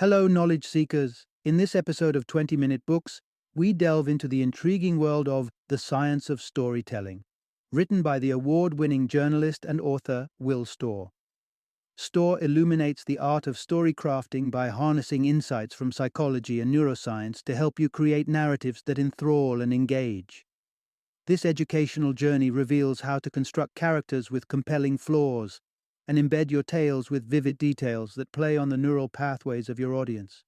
Hello, knowledge seekers. In this episode of 20-Minute Books, we delve into the intriguing world of The Science of Storytelling, written by the award-winning journalist and author Will Storr. Storr illuminates the art of story crafting by harnessing insights from psychology and neuroscience to help you create narratives that enthrall and engage. This educational journey reveals how to construct characters with compelling flaws and embed your tales with vivid details that play on the neural pathways of your audience.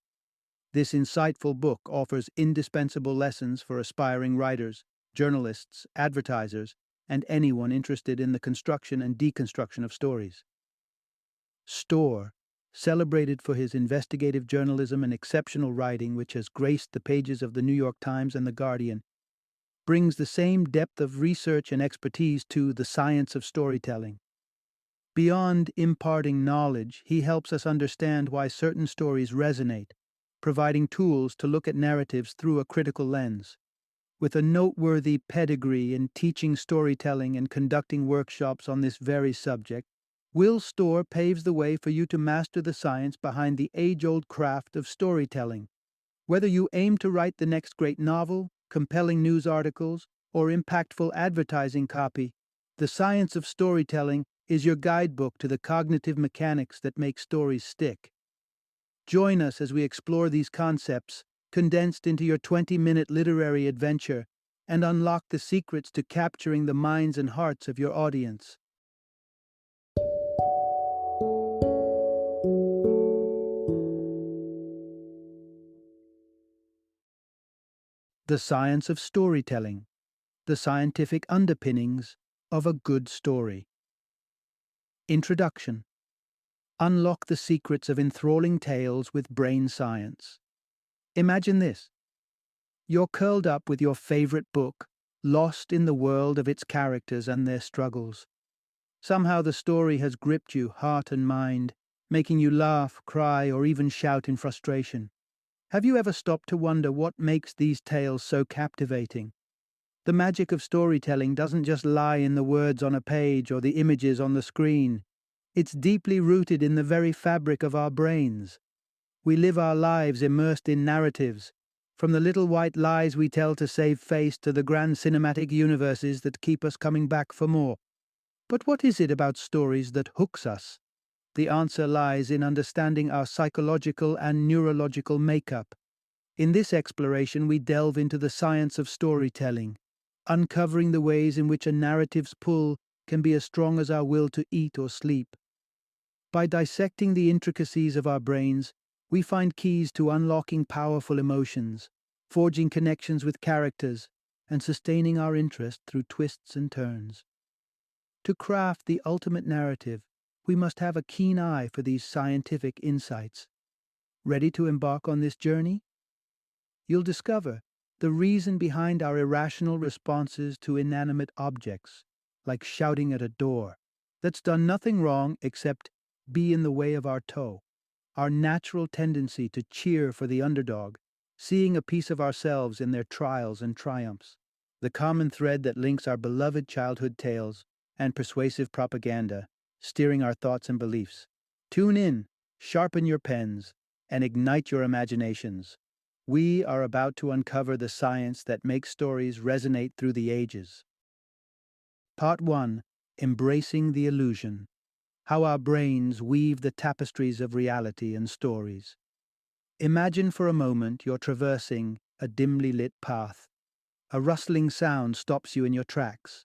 This insightful book offers indispensable lessons for aspiring writers, journalists, advertisers, and anyone interested in the construction and deconstruction of stories. Storr, celebrated for his investigative journalism and exceptional writing which has graced the pages of the New York Times and The Guardian, brings the same depth of research and expertise to The Science of Storytelling. Beyond imparting knowledge, he helps us understand why certain stories resonate, providing tools to look at narratives through a critical lens. With a noteworthy pedigree in teaching storytelling and conducting workshops on this very subject, Will Storr paves the way for you to master the science behind the age-old craft of storytelling. Whether you aim to write the next great novel, compelling news articles, or impactful advertising copy, The Science of Storytelling is your guidebook to the cognitive mechanics that make stories stick. Join us as we explore these concepts, condensed into your 20-minute literary adventure, and unlock the secrets to capturing the minds and hearts of your audience. The Science of Storytelling, the scientific underpinnings of a good story. Introduction. Unlock the secrets of enthralling tales with brain science. Imagine this. You're curled up with your favorite book, lost in the world of its characters and their struggles. Somehow the story has gripped you, heart and mind, making you laugh, cry, or even shout in frustration. Have you ever stopped to wonder what makes these tales so captivating? The magic of storytelling doesn't just lie in the words on a page or the images on the screen. It's deeply rooted in the very fabric of our brains. We live our lives immersed in narratives, from the little white lies we tell to save face to the grand cinematic universes that keep us coming back for more. But what is it about stories that hooks us? The answer lies in understanding our psychological and neurological makeup. In this exploration, we delve into the science of storytelling, uncovering the ways in which a narrative's pull can be as strong as our will to eat or sleep. By dissecting the intricacies of our brains, we find keys to unlocking powerful emotions, forging connections with characters, and sustaining our interest through twists and turns. To craft the ultimate narrative, we must have a keen eye for these scientific insights. Ready to embark on this journey? You'll discover the reason behind our irrational responses to inanimate objects, like shouting at a door, that's done nothing wrong except be in the way of our toe. Our natural tendency to cheer for the underdog, seeing a piece of ourselves in their trials and triumphs. The common thread that links our beloved childhood tales and persuasive propaganda, steering our thoughts and beliefs. Tune in, sharpen your pens, and ignite your imaginations. We are about to uncover the science that makes stories resonate through the ages. Part 1. Embracing the Illusion. How our brains weave the tapestries of reality and stories. Imagine for a moment you're traversing a dimly lit path. A rustling sound stops you in your tracks,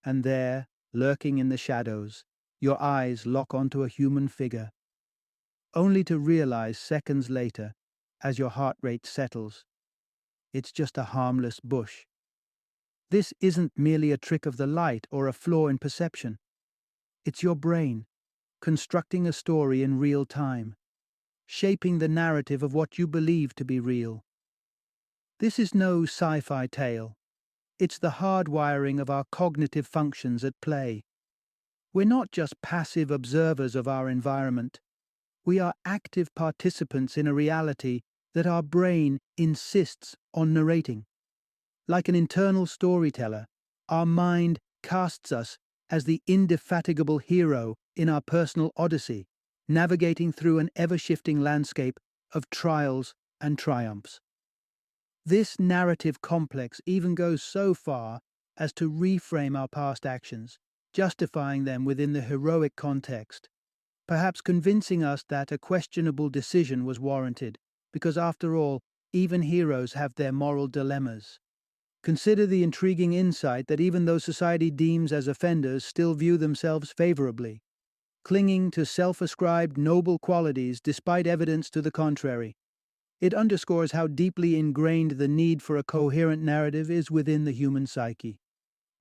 and there, lurking in the shadows, your eyes lock onto a human figure, only to realize seconds later, as your heart rate settles, it's just a harmless bush. This isn't merely a trick of the light or a flaw in perception. It's your brain, constructing a story in real time, shaping the narrative of what you believe to be real. This is no sci-fi tale. It's the hardwiring of our cognitive functions at play. We're not just passive observers of our environment. We are active participants in a reality that our brain insists on narrating. Like an internal storyteller, our mind casts us as the indefatigable hero in our personal odyssey, navigating through an ever-shifting landscape of trials and triumphs. This narrative complex even goes so far as to reframe our past actions, justifying them within the heroic context, perhaps convincing us that a questionable decision was warranted, because after all, even heroes have their moral dilemmas. Consider the intriguing insight that even those society deems as offenders still view themselves favorably, clinging to self-ascribed noble qualities despite evidence to the contrary. It underscores how deeply ingrained the need for a coherent narrative is within the human psyche.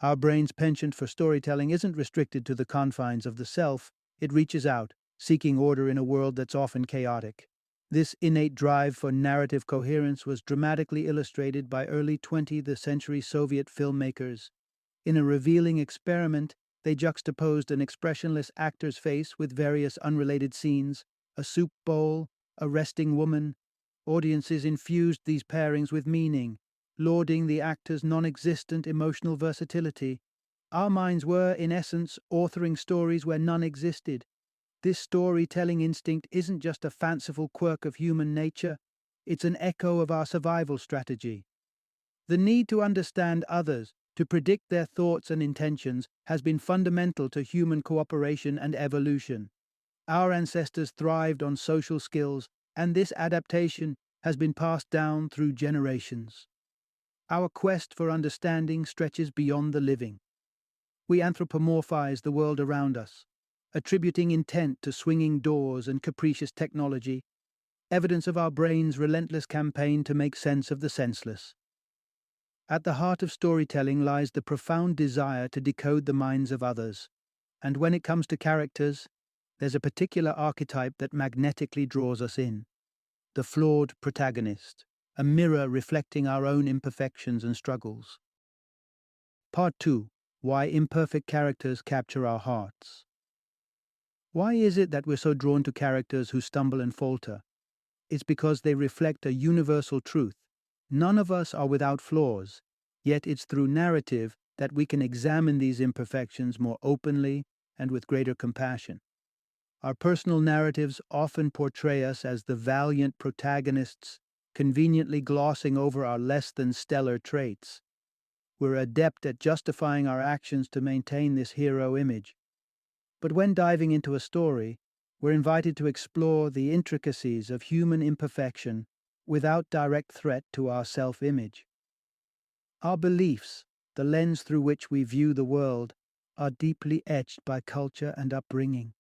Our brain's penchant for storytelling isn't restricted to the confines of the self, it reaches out, seeking order in a world that's often chaotic. This innate drive for narrative coherence was dramatically illustrated by early 20th century Soviet filmmakers. In a revealing experiment, they juxtaposed an expressionless actor's face with various unrelated scenes, a soup bowl, a resting woman. Audiences infused these pairings with meaning, lauding the actor's non-existent emotional versatility. Our minds were, in essence, authoring stories where none existed. This storytelling instinct isn't just a fanciful quirk of human nature, it's an echo of our survival strategy. The need to understand others, to predict their thoughts and intentions, has been fundamental to human cooperation and evolution. Our ancestors thrived on social skills, and this adaptation has been passed down through generations. Our quest for understanding stretches beyond the living. We anthropomorphize the world around us, attributing intent to swinging doors and capricious technology, evidence of our brain's relentless campaign to make sense of the senseless. At the heart of storytelling lies the profound desire to decode the minds of others, and when it comes to characters, there's a particular archetype that magnetically draws us in: the flawed protagonist, a mirror reflecting our own imperfections and struggles. Part 2. Why imperfect characters capture our hearts. Why is it that we're so drawn to characters who stumble and falter? It's because they reflect a universal truth. None of us are without flaws, yet it's through narrative that we can examine these imperfections more openly and with greater compassion. Our personal narratives often portray us as the valiant protagonists, conveniently glossing over our less than stellar traits. We're adept at justifying our actions to maintain this hero image. But when diving into a story, we're invited to explore the intricacies of human imperfection without direct threat to our self-image. Our beliefs, the lens through which we view the world, are deeply etched by culture and upbringing.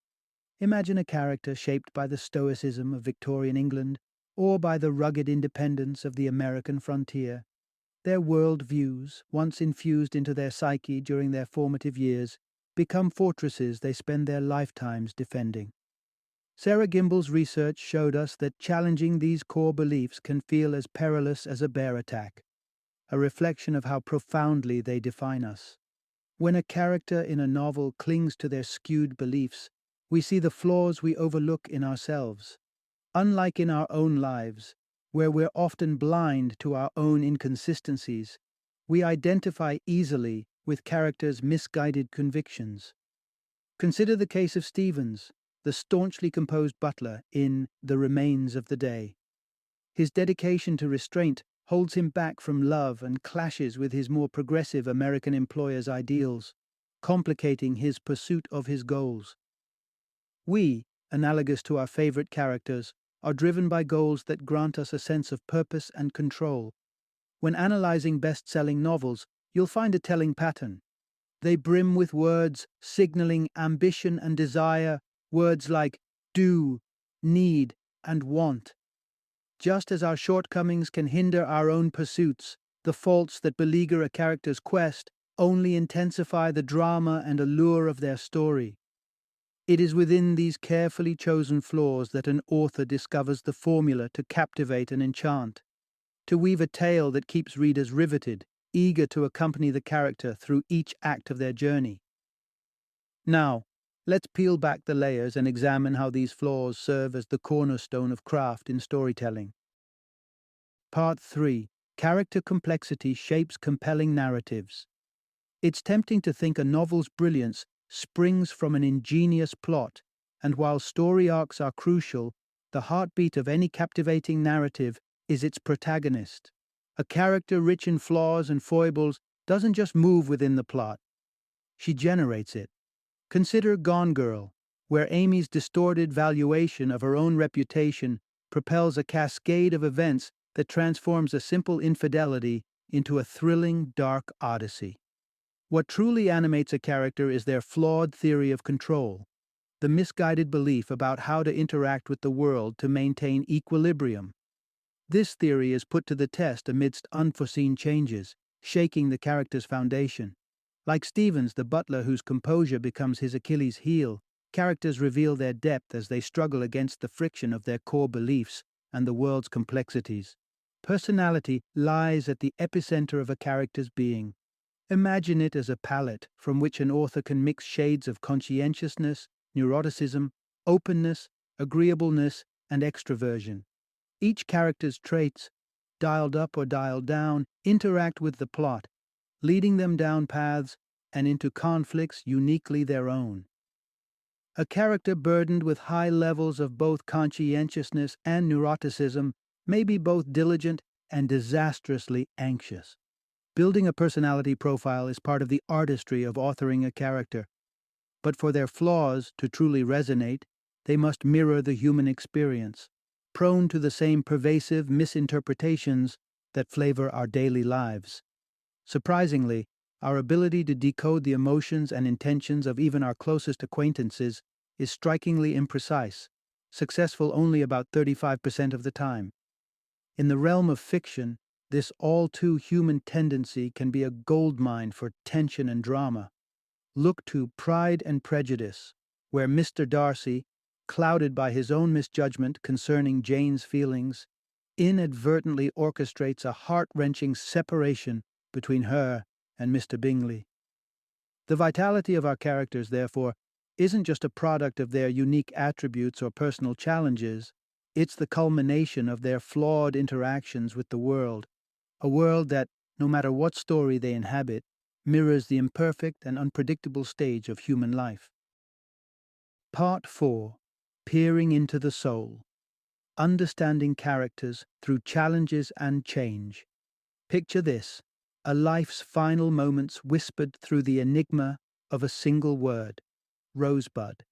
Imagine a character shaped by the stoicism of Victorian England or by the rugged independence of the American frontier. Their world views, once infused into their psyche during their formative years, become fortresses they spend their lifetimes defending. Sarah Gimbel's research showed us that challenging these core beliefs can feel as perilous as a bear attack, a reflection of how profoundly they define us. When a character in a novel clings to their skewed beliefs, we see the flaws we overlook in ourselves. Unlike in our own lives, where we're often blind to our own inconsistencies, we identify easily with characters' misguided convictions. Consider the case of Stevens, the staunchly composed butler in The Remains of the Day. His dedication to restraint holds him back from love and clashes with his more progressive American employer's ideals, complicating his pursuit of his goals. We, analogous to our favorite characters, are driven by goals that grant us a sense of purpose and control. When analyzing best-selling novels, you'll find a telling pattern. They brim with words signaling ambition and desire, words like do, need, and want. Just as our shortcomings can hinder our own pursuits, the faults that beleaguer a character's quest only intensify the drama and allure of their story. It is within these carefully chosen flaws that an author discovers the formula to captivate and enchant, to weave a tale that keeps readers riveted, eager to accompany the character through each act of their journey. Now, let's peel back the layers and examine how these flaws serve as the cornerstone of craft in storytelling. Part 3. Character complexity shapes compelling narratives. It's tempting to think a novel's brilliance springs from an ingenious plot, and while story arcs are crucial, The heartbeat of any captivating narrative is its protagonist. A character rich in flaws and foibles doesn't just move within the plot, she generates it. Consider Gone Girl, where Amy's distorted valuation of her own reputation propels a cascade of events that transforms a simple infidelity into a thrilling, dark odyssey. What truly animates a character is their flawed theory of control, the misguided belief about how to interact with the world to maintain equilibrium. This theory is put to the test amidst unforeseen changes, shaking the character's foundation. Like Stevens, the butler whose composure becomes his Achilles' heel, characters reveal their depth as they struggle against the friction of their core beliefs and the world's complexities. Personality lies at the epicenter of a character's being. Imagine it as a palette from which an author can mix shades of conscientiousness, neuroticism, openness, agreeableness, and extroversion. Each character's traits, dialed up or dialed down, interact with the plot, leading them down paths and into conflicts uniquely their own. A character burdened with high levels of both conscientiousness and neuroticism may be both diligent and disastrously anxious. Building a personality profile is part of the artistry of authoring a character, but for their flaws to truly resonate, they must mirror the human experience, prone to the same pervasive misinterpretations that flavor our daily lives. Surprisingly, our ability to decode the emotions and intentions of even our closest acquaintances is strikingly imprecise, successful only about 35% of the time. In the realm of fiction, this all-too-human tendency can be a goldmine for tension and drama. Look to Pride and Prejudice, where Mr. Darcy, clouded by his own misjudgment concerning Jane's feelings, inadvertently orchestrates a heart-wrenching separation between her and Mr. Bingley. The vitality of our characters, therefore, isn't just a product of their unique attributes or personal challenges, it's the culmination of their flawed interactions with the world, a world that, no matter what story they inhabit, mirrors the imperfect and unpredictable stage of human life. Part 4. Peering into the Soul. Understanding characters through challenges and change. Picture this, a life's final moments whispered through the enigma of a single word, Rosebud.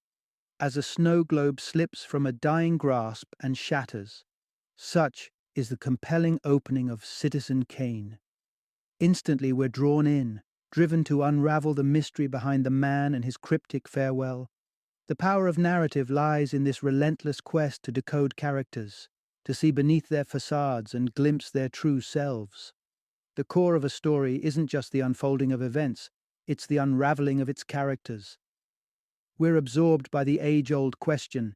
As a snow globe slips from a dying grasp and shatters, such is the compelling opening of Citizen Kane. Instantly we're drawn in, driven to unravel the mystery behind the man and his cryptic farewell. The power of narrative lies in this relentless quest to decode characters, to see beneath their facades and glimpse their true selves. The core of a story isn't just the unfolding of events, it's the unraveling of its characters. We're absorbed by the age-old question,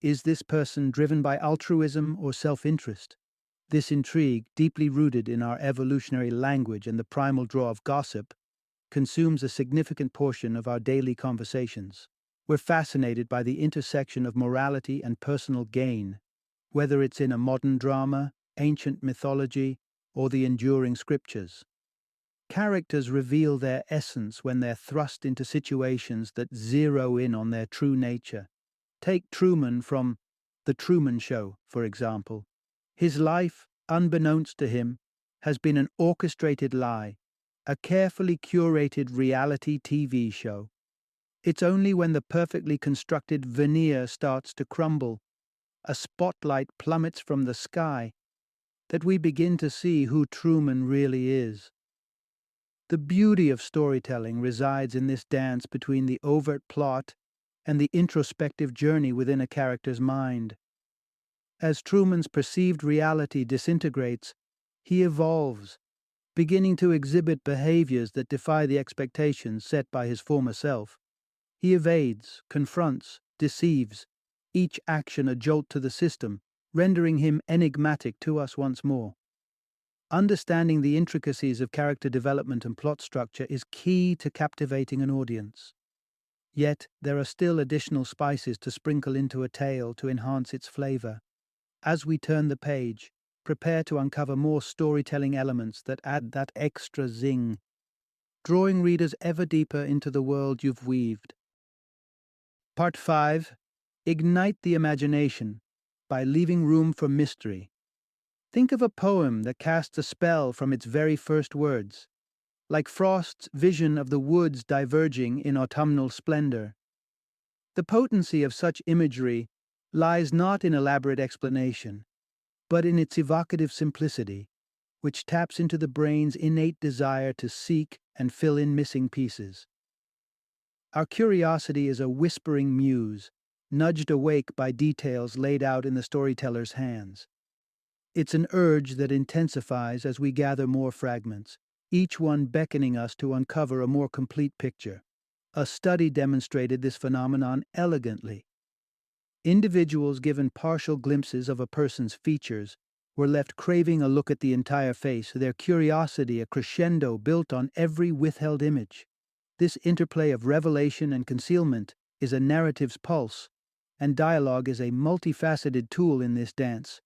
is this person driven by altruism or self-interest? This intrigue, deeply rooted in our evolutionary language and the primal draw of gossip, consumes a significant portion of our daily conversations. We're fascinated by the intersection of morality and personal gain, whether it's in a modern drama, ancient mythology, or the enduring scriptures. Characters reveal their essence when they're thrust into situations that zero in on their true nature. Take Truman from The Truman Show, for example. His life, unbeknownst to him, has been an orchestrated lie, a carefully curated reality TV show. It's only when the perfectly constructed veneer starts to crumble, a spotlight plummets from the sky, that we begin to see who Truman really is. The beauty of storytelling resides in this dance between the overt plot and the introspective journey within a character's mind. As Truman's perceived reality disintegrates, he evolves, beginning to exhibit behaviors that defy the expectations set by his former self. He evades, confronts, deceives, each action a jolt to the system, rendering him enigmatic to us once more. Understanding the intricacies of character development and plot structure is key to captivating an audience. Yet, there are still additional spices to sprinkle into a tale to enhance its flavor. As we turn the page, prepare to uncover more storytelling elements that add that extra zing, drawing readers ever deeper into the world you've weaved. Part 5. Ignite the Imagination by leaving room for mystery. Think of a poem that casts a spell from its very first words, like Frost's vision of the woods diverging in autumnal splendor. The potency of such imagery lies not in elaborate explanation, but in its evocative simplicity, which taps into the brain's innate desire to seek and fill in missing pieces. Our curiosity is a whispering muse, nudged awake by details laid out in the storyteller's hands. It's an urge that intensifies as we gather more fragments, each one beckoning us to uncover a more complete picture. A study demonstrated this phenomenon elegantly. Individuals given partial glimpses of a person's features were left craving a look at the entire face, their curiosity a crescendo built on every withheld image. This interplay of revelation and concealment is a narrative's pulse, and dialogue is a multifaceted tool in this dance.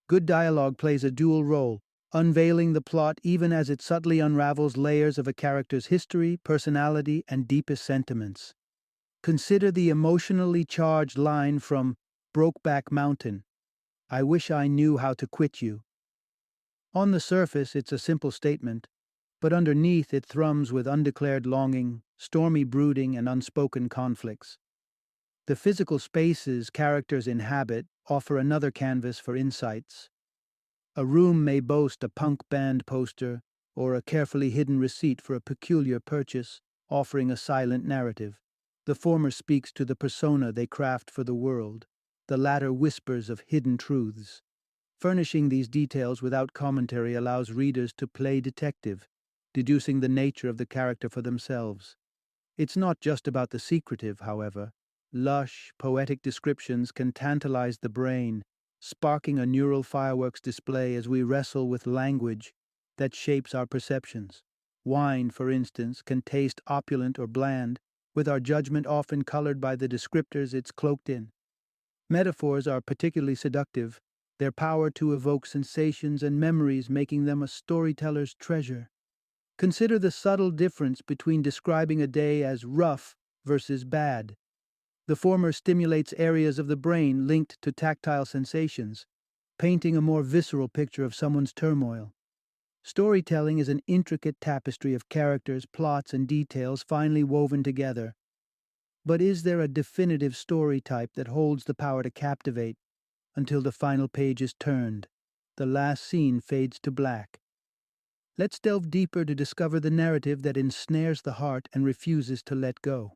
Good dialogue plays a dual role, unveiling the plot even as it subtly unravels layers of a character's history, personality, and deepest sentiments. Consider the emotionally charged line from Brokeback Mountain, "I wish I knew how to quit you." On the surface, it's a simple statement, but underneath it thrums with undeclared longing, stormy brooding, and unspoken conflicts. The physical spaces characters inhabit offer another canvas for insights. A room may boast a punk band poster or a carefully hidden receipt for a peculiar purchase, offering a silent narrative. The former speaks to the persona they craft for the world. The latter whispers of hidden truths. Furnishing these details without commentary allows readers to play detective, deducing the nature of the character for themselves. It's not just about the secretive, however. Lush, poetic descriptions can tantalize the brain, sparking a neural fireworks display as we wrestle with language that shapes our perceptions. Wine, for instance, can taste opulent or bland, with our judgment often colored by the descriptors it's cloaked in. Metaphors are particularly seductive, their power to evoke sensations and memories making them a storyteller's treasure. Consider the subtle difference between describing a day as rough versus bad. The former stimulates areas of the brain linked to tactile sensations, painting a more visceral picture of someone's turmoil. Storytelling is an intricate tapestry of characters, plots, and details finely woven together. But is there a definitive story type that holds the power to captivate until the final page is turned, the last scene fades to black? Let's delve deeper to discover the narrative that ensnares the heart and refuses to let go.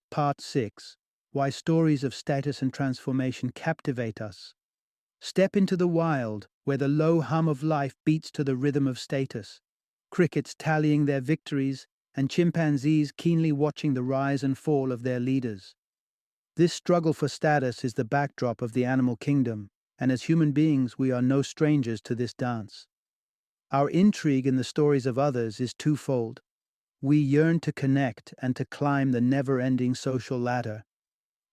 Part 6. Why stories of status and transformation captivate us. Step into the wild, where the low hum of life beats to the rhythm of status. Crickets tallying their victories, and chimpanzees keenly watching the rise and fall of their leaders. This struggle for status is the backdrop of the animal kingdom, and as human beings we are no strangers to this dance. Our intrigue in the stories of others is twofold. We yearn to connect and to climb the never-ending social ladder.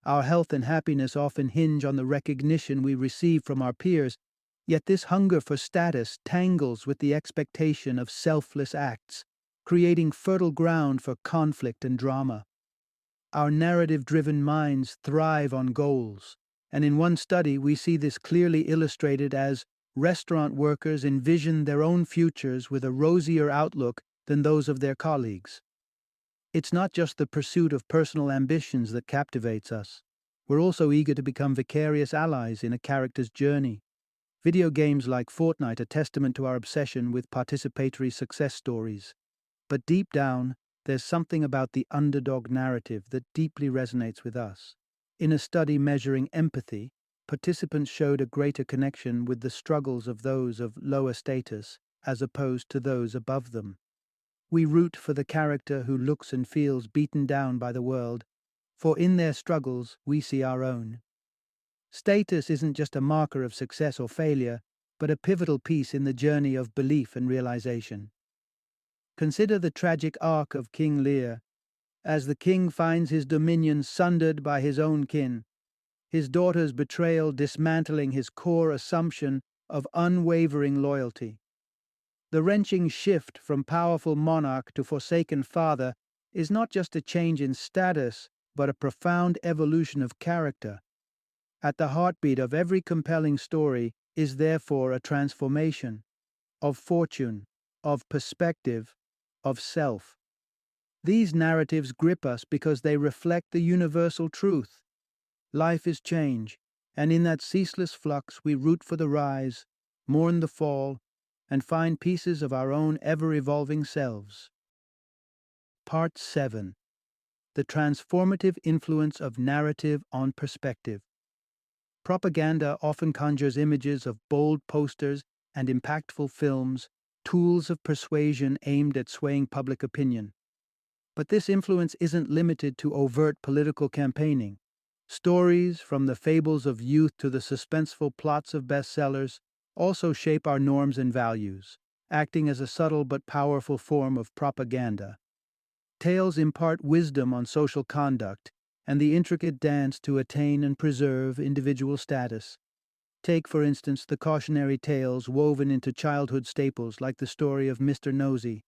Our health and happiness often hinge on the recognition we receive from our peers, yet this hunger for status tangles with the expectation of selfless acts, creating fertile ground for conflict and drama. Our narrative-driven minds thrive on goals, and in one study we see this clearly illustrated as restaurant workers envision their own futures with a rosier outlook than those of their colleagues. It's not just the pursuit of personal ambitions that captivates us. We're also eager to become vicarious allies in a character's journey. Video games like Fortnite are testament to our obsession with participatory success stories. But deep down, there's something about the underdog narrative that deeply resonates with us. In a study measuring empathy, participants showed a greater connection with the struggles of those of lower status as opposed to those above them. We root for the character who looks and feels beaten down by the world, for in their struggles we see our own. Status isn't just a marker of success or failure, but a pivotal piece in the journey of belief and realization. Consider the tragic arc of King Lear, as the king finds his dominion sundered by his own kin, his daughter's betrayal dismantling his core assumption of unwavering loyalty. The wrenching shift from powerful monarch to forsaken father is not just a change in status, but a profound evolution of character. At the heartbeat of every compelling story is therefore a transformation of fortune, of perspective, of self. These narratives grip us because they reflect the universal truth. Life is change, and in that ceaseless flux we root for the rise, mourn the fall, and find pieces of our own ever-evolving selves. Part 7. The transformative influence of narrative on perspective. Propaganda often conjures images of bold posters and impactful films, tools of persuasion aimed at swaying public opinion. But this influence isn't limited to overt political campaigning. Stories, from the fables of youth to the suspenseful plots of bestsellers, also shape our norms and values, acting as a subtle but powerful form of propaganda. Tales impart wisdom on social conduct and the intricate dance to attain and preserve individual status. Take, for instance, the cautionary tales woven into childhood staples like the story of Mr. Nosey.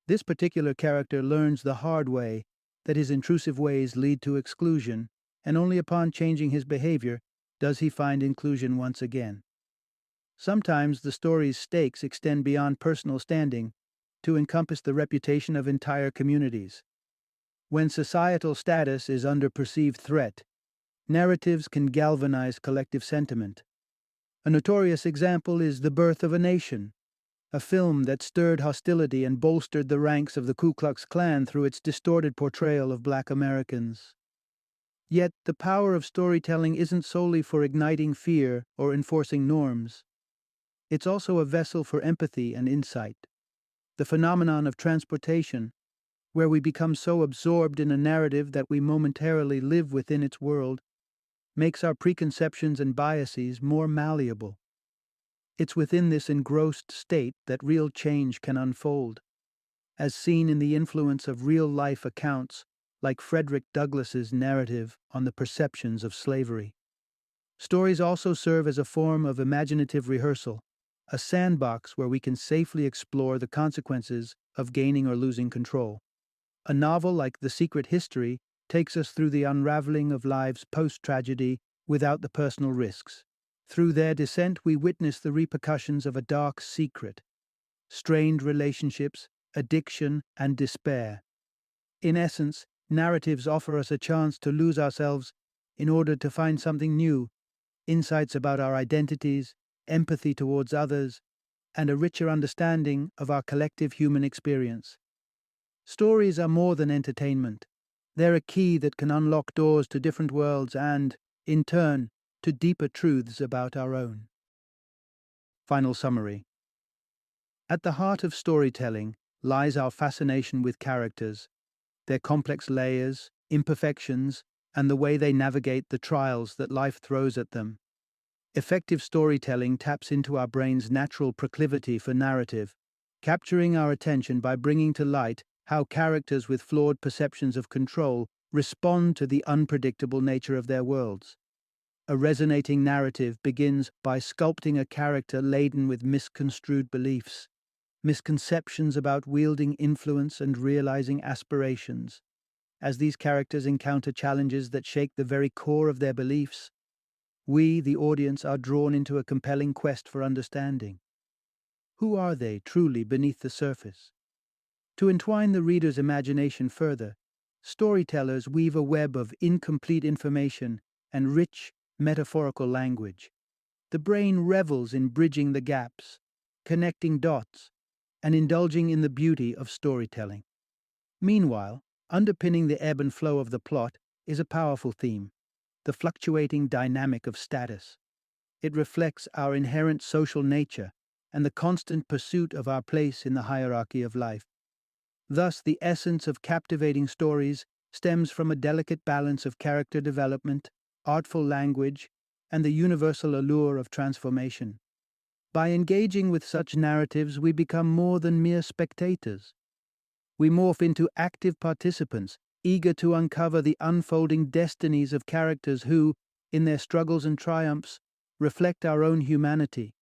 This particular character learns the hard way that his intrusive ways lead to exclusion, and only upon changing his behavior does he find inclusion once again. Sometimes the story's stakes extend beyond personal standing to encompass the reputation of entire communities. When societal status is under perceived threat, narratives can galvanize collective sentiment. A notorious example is The Birth of a Nation, a film that stirred hostility and bolstered the ranks of the Ku Klux Klan through its distorted portrayal of Black Americans. Yet, the power of storytelling isn't solely for igniting fear or enforcing norms. It's also a vessel for empathy and insight. The phenomenon of transportation, where we become so absorbed in a narrative that we momentarily live within its world, makes our preconceptions and biases more malleable. It's within this engrossed state that real change can unfold, as seen in the influence of real-life accounts like Frederick Douglass's narrative on the perceptions of slavery. Stories also serve as a form of imaginative rehearsal, a sandbox where we can safely explore the consequences of gaining or losing control. A novel like The Secret History takes us through the unraveling of lives post-tragedy without the personal risks. Through their descent, we witness the repercussions of a dark secret, strained relationships, addiction, and despair. In essence, narratives offer us a chance to lose ourselves in order to find something new, insights about our identities, empathy towards others, and a richer understanding of our collective human experience. Stories are more than entertainment. They're a key that can unlock doors to different worlds and, in turn, to deeper truths about our own. Final summary. At the heart of storytelling lies our fascination with characters, their complex layers, imperfections, and the way they navigate the trials that life throws at them. Effective storytelling taps into our brain's natural proclivity for narrative, capturing our attention by bringing to light how characters with flawed perceptions of control respond to the unpredictable nature of their worlds. A resonating narrative begins by sculpting a character laden with misconstrued beliefs, misconceptions about wielding influence and realizing aspirations. As these characters encounter challenges that shake the very core of their beliefs, we, the audience, are drawn into a compelling quest for understanding. Who are they truly beneath the surface? To entwine the reader's imagination further, storytellers weave a web of incomplete information and rich, metaphorical language. The brain revels in bridging the gaps, connecting dots, and indulging in the beauty of storytelling. Meanwhile, underpinning the ebb and flow of the plot is a powerful theme, the fluctuating dynamic of status. It reflects our inherent social nature and the constant pursuit of our place in the hierarchy of life. Thus, the essence of captivating stories stems from a delicate balance of character development, artful language, and the universal allure of transformation. By engaging with such narratives, we become more than mere spectators. We morph into active participants, eager to uncover the unfolding destinies of characters who, in their struggles and triumphs, reflect our own humanity.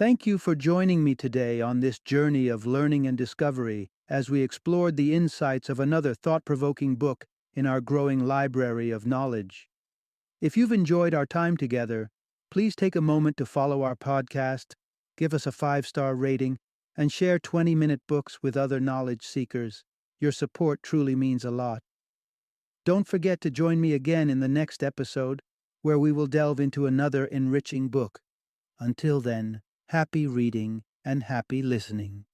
Thank you for joining me today on this journey of learning and discovery as we explored the insights of another thought-provoking book in our growing library of knowledge. If you've enjoyed our time together, please take a moment to follow our podcast, give us a 5-star rating, and share 20-minute books with other knowledge seekers. Your support truly means a lot. Don't forget to join me again in the next episode, where we will delve into another enriching book. Until then, happy reading and happy listening.